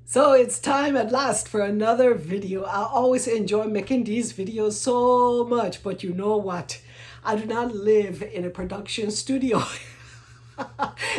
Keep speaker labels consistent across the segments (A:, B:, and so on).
A: So it's time at last for another video. I always enjoy making these videos so much, but you know what? I do not live in a production studio.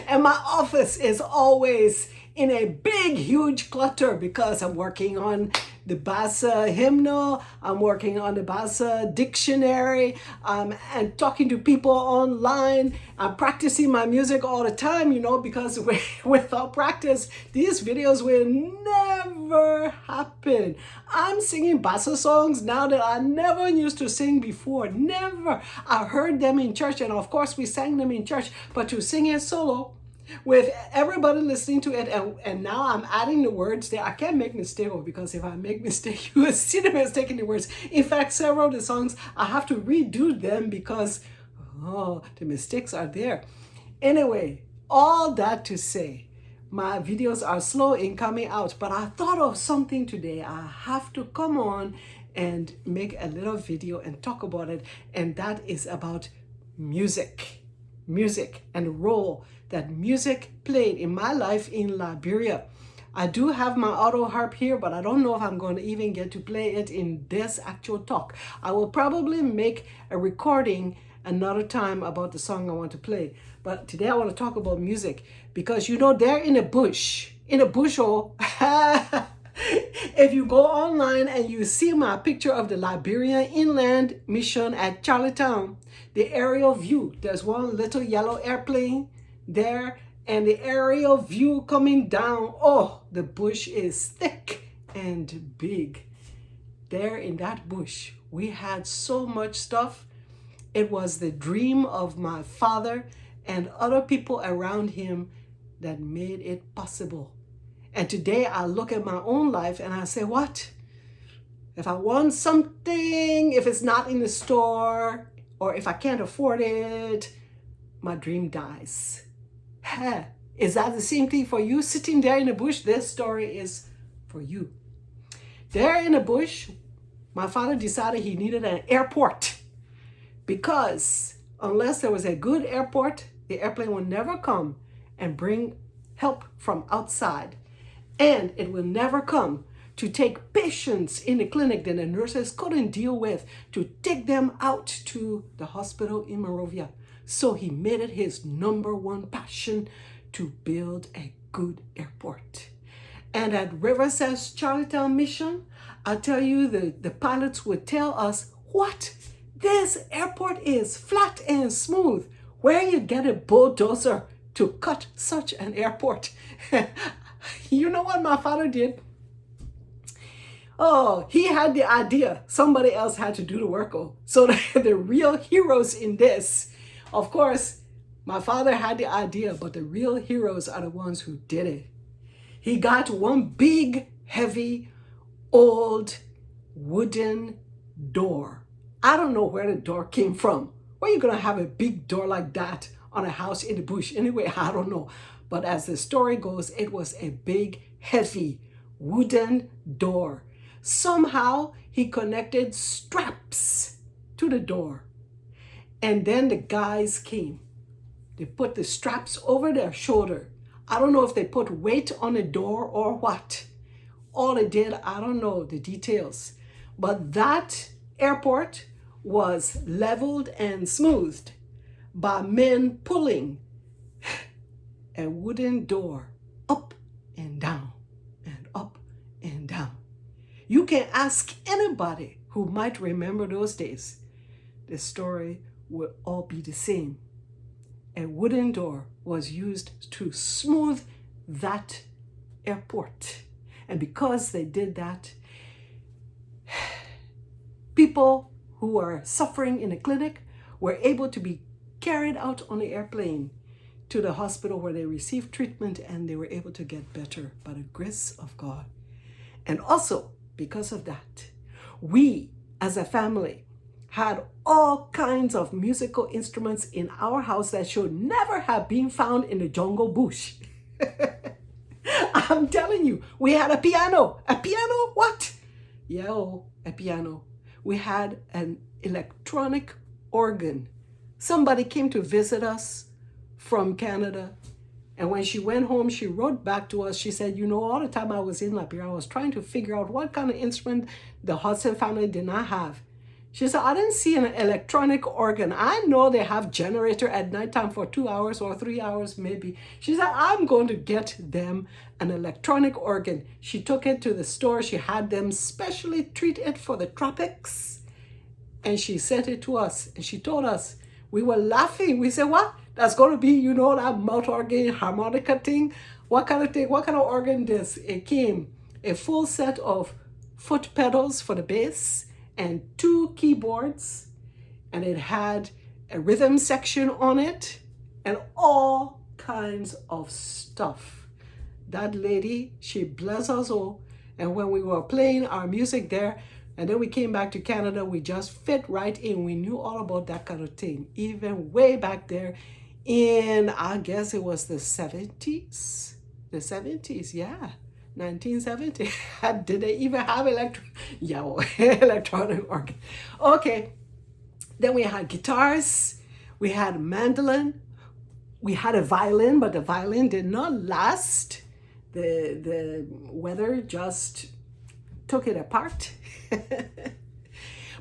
A: And my office is always in a big, huge clutter because I'm working on the Bassa hymnal, I'm working on the Bassa dictionary, and talking to people online. I'm practicing my music all the time, because without practice, these videos will never happen. I'm singing Bassa songs now that I never used to sing before. Never. I heard them in church, and of course we sang them in church, but to sing it solo, with everybody listening to it, and now I'm adding the words there. I can't make mistake because if I make mistake, you will see the mistake in the words. In fact, several of the songs I have to redo them because the mistakes are there. Anyway, all that to say, my videos are slow in coming out, but I thought of something today. I have to come on and make a little video and talk about it, and that is about music and the role that music played in my life in Liberia. I do have my auto harp here, but I don't know if I'm going to even get to play it in this actual talk. I will probably make a recording another time about the song I want to play. But today I want to talk about music because they're in a bush. In a bushel. If you go online and you see my picture of the Liberian Inland Mission at Charlottetown, the aerial view, there's one little yellow airplane there, and the aerial view coming down, the bush is thick and big. There in that bush, we had so much stuff. It was the dream of my father and other people around him that made it possible. And today I look at my own life and I say, what? If I want something, if it's not in the store, or if I can't afford it, my dream dies. Is that the same thing for you sitting there in the bush? This story is for you. There in the bush, my father decided he needed an airport because unless there was a good airport, the airplane would never come and bring help from outside. And it will never come to take patients in the clinic that the nurses couldn't deal with, to take them out to the hospital in Monrovia. So he made it his number one passion to build a good airport. And at River Cess Charlottetown Mission, I tell you, the pilots would tell us, what? This airport is flat and smooth. Where you get a bulldozer to cut such an airport? You know what my father did? He had the idea. Somebody else had to do the work. So the real heroes in this, of course, my father had the idea, but the real heroes are the ones who did it. He got one big, heavy, old wooden door. I don't know where the door came from. Where are you going to have a big door like that on a house in the bush? Anyway, I don't know. But as the story goes, it was a big, heavy wooden door. Somehow he connected straps to the door. And then the guys came. They put the straps over their shoulder. I don't know if they put weight on the door or what. All they did, I don't know the details. But that airport was leveled and smoothed by men pulling a wooden door up and down and up and down. You can ask anybody who might remember those days. The story will all be the same. A wooden door was used to smooth that airport. And because they did that, people who are suffering in the clinic were able to be carried out on the airplane to the hospital where they received treatment, and they were able to get better by the grace of God. And also, because of that, we as a family had all kinds of musical instruments in our house that should never have been found in the jungle bush. I'm telling you, we had a piano. A piano? What? Yeah, a piano. We had an electronic organ. Somebody came to visit us from Canada, And when she went home, she wrote back to us. She said, you know, all the time I was in Liberia, I was trying to figure out what kind of instrument the Hudson family did not have. She said, I didn't see an electronic organ. I know they have generator at nighttime for 2 hours or 3 hours maybe. She said, I'm going to get them an electronic organ. She took it to the store. She had them specially treat it for the tropics. And she sent it to us. And she told us, we were laughing. We said, what? That's going to be, you know, that mouth organ, harmonica thing? What kind of thing? What kind of organ this? It came a full set of foot pedals for the bass and 2 keyboards, and it had a rhythm section on it and all kinds of stuff. That lady, she bless us all. And when we were playing our music there, and then we came back to Canada, we just fit right in. We knew all about that kind of thing, even way back there in, I guess it was the 70s. The 70s, yeah. 1970. Did they even have electronic organ? Okay. Then we had guitars. We had mandolin. We had a violin, but the violin did not last. The weather just took it apart.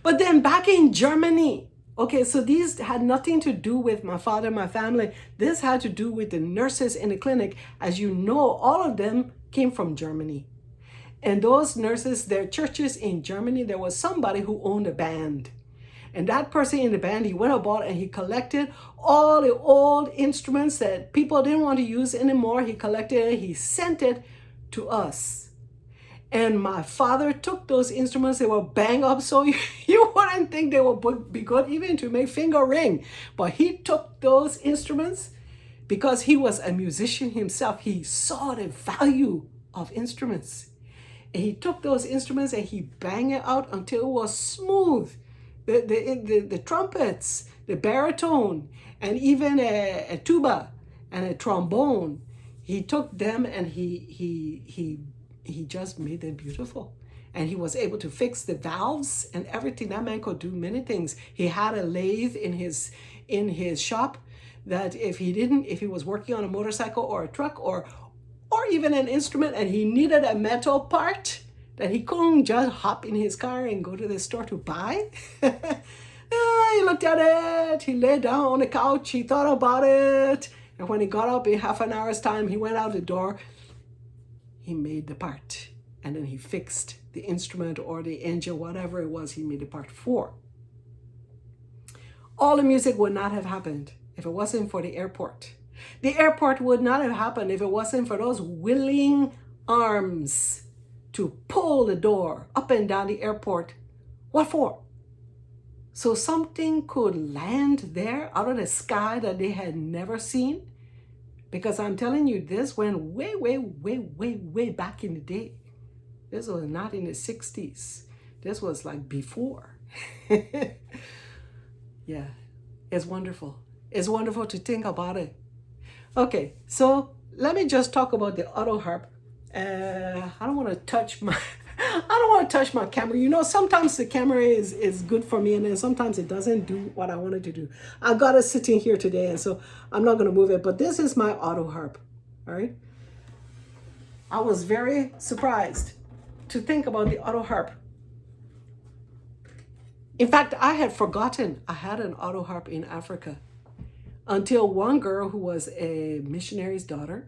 A: But then back in Germany, okay, so these had nothing to do with my father, my family. This had to do with the nurses in the clinic. As you know, all of them came from Germany. And those nurses, their churches in Germany, there was somebody who owned a band. And that person in the band, he went about and he collected all the old instruments that people didn't want to use anymore. He collected it, he sent it to us. And my father took those instruments, they were bang up, so you wouldn't think they would be good even to make finger ring. But he took those instruments because he was a musician himself. He saw the value of instruments. And he took those instruments and he banged it out until it was smooth. The trumpets, the baritone, and even a tuba and a trombone. He took them and he just made them beautiful. And he was able to fix the valves and everything. That man could do many things. He had a lathe in his shop that if he was working on a motorcycle or a truck or even an instrument and he needed a metal part that he couldn't just hop in his car and go to the store to buy. He looked at it, he lay down on the couch, he thought about it. And when he got up in half an hour's time, he went out the door, he made the part. And then he fixed the instrument or the engine, whatever it was he made the part for. All the music would not have happened if it wasn't for the airport. The airport would not have happened if it wasn't for those willing arms to pull the door up and down the airport. What for? So something could land there out of the sky that they had never seen. Because I'm telling you, this went way, way, way, way, way back in the day. This was not in the 60s. This was like before. Yeah, it's wonderful. It's wonderful to think about it. Okay, so let me just talk about the auto harp. I don't want to touch my camera. You know, sometimes the camera is good for me and then sometimes it doesn't do what I wanted to do. I got it sitting here today and so I'm not going to move it, but this is my auto harp. All right. I was very surprised to think about the auto harp. In fact, I had forgotten I had an auto harp in Africa until one girl who was a missionary's daughter,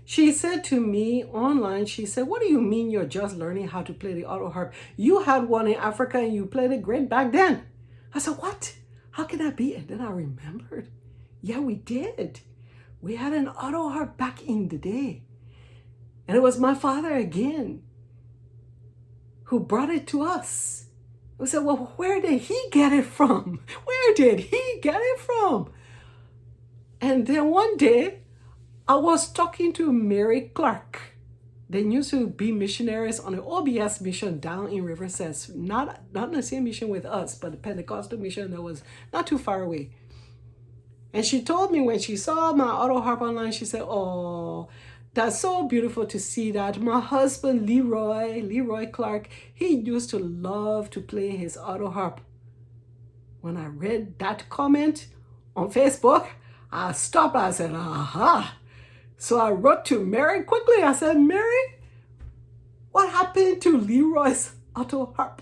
A: she said to me online, she said, what do you mean you're just learning how to play the auto harp? You had one in Africa and you played it great back then. I said, what? How can that be? And then I remembered, yeah, we did. We had an auto harp back in the day. And it was my father again who brought it to us. I said, well, where did he get it from? Where did he get it from? And then one day, I was talking to Mary Clark. They used to be missionaries on the OBS mission down in River Cess. Not the same mission with us, but the Pentecostal mission that was not too far away. And she told me when she saw my auto harp online, she said, oh, that's so beautiful to see that. My husband, Leroy Clark, he used to love to play his auto harp. When I read that comment on Facebook, I stopped. I said, aha, So I wrote to Mary quickly. I said, Mary, what happened to Leroy's auto harp?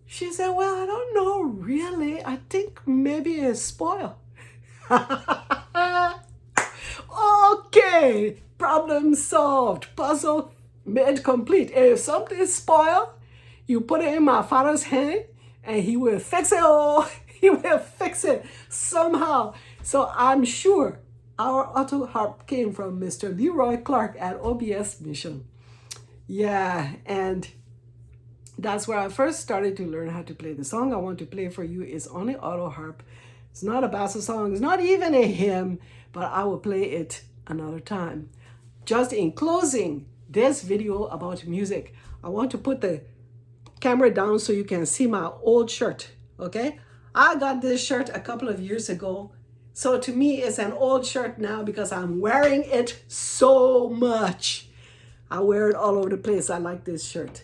A: She said, well, I don't know really. I think maybe it's spoiled. Okay, problem solved, puzzle made complete. If something is spoiled, you put it in my father's hand and he will fix it. Oh, he will fix it somehow. So I'm sure our auto harp came from Mr. Leroy Clark at OBS Mission. Yeah, and that's where I first started to learn how to play. The song I want to play for you is on the auto harp. It's not a basso song, it's not even a hymn, but I will play it another time. Just in closing this video about music, I want to put the camera down so you can see my old shirt, okay? I got this shirt a couple of years ago. So to me, it's an old shirt now because I'm wearing it so much. I wear it all over the place. I like this shirt.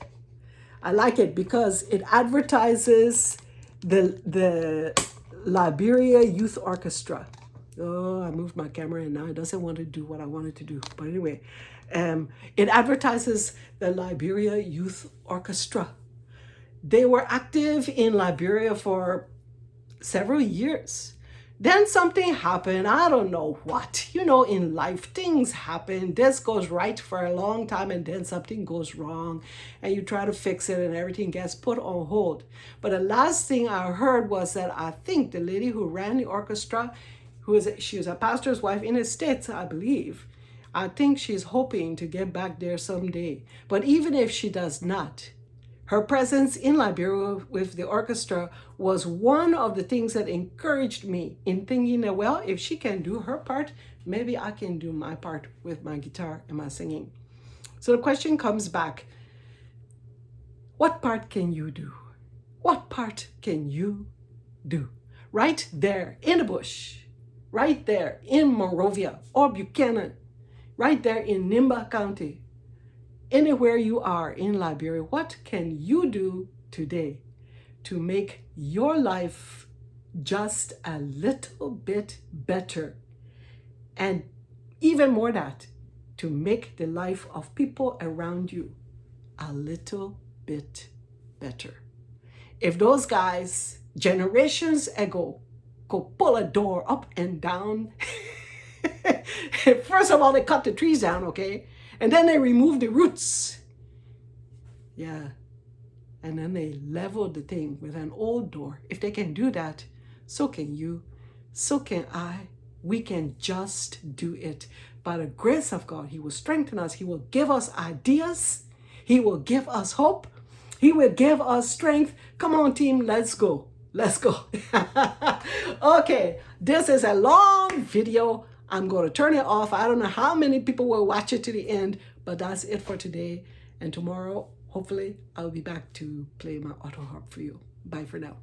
A: I like it because it advertises the Liberia Youth Orchestra. Oh, I moved my camera and now it doesn't want to do what I wanted to do. But anyway, it advertises the Liberia Youth Orchestra. They were active in Liberia for several years. Then something happened. I don't know what. You know, in life, things happen. This goes right for a long time and then something goes wrong and you try to fix it and everything gets put on hold. But the last thing I heard was that I think the lady who ran the orchestra, she was a pastor's wife in the States, I believe. I think she's hoping to get back there someday. But even if she does not, her presence in Liberia with the orchestra was one of the things that encouraged me in thinking that, well, if she can do her part, maybe I can do my part with my guitar and my singing. So the question comes back, what part can you do? What part can you do? Right there in the bush, right there in Monrovia or Buchanan, right there in Nimba County, anywhere you are in Liberia, what can you do today to make your life just a little bit better? And even more that, to make the life of people around you a little bit better. If those guys generations ago could pull a door up and down, first of all, they cut the trees down, okay? And then they removed the roots. Yeah. And then they leveled the thing with an old door. If they can do that, so can you. So can I. We can just do it. By the grace of God, He will strengthen us. He will give us ideas. He will give us hope. He will give us strength. Come on, team. Let's go. Let's go. Okay. This is a long video. I'm going to turn it off. I don't know how many people will watch it to the end, but that's it for today. And tomorrow, hopefully, I'll be back to play my auto harp for you. Bye for now.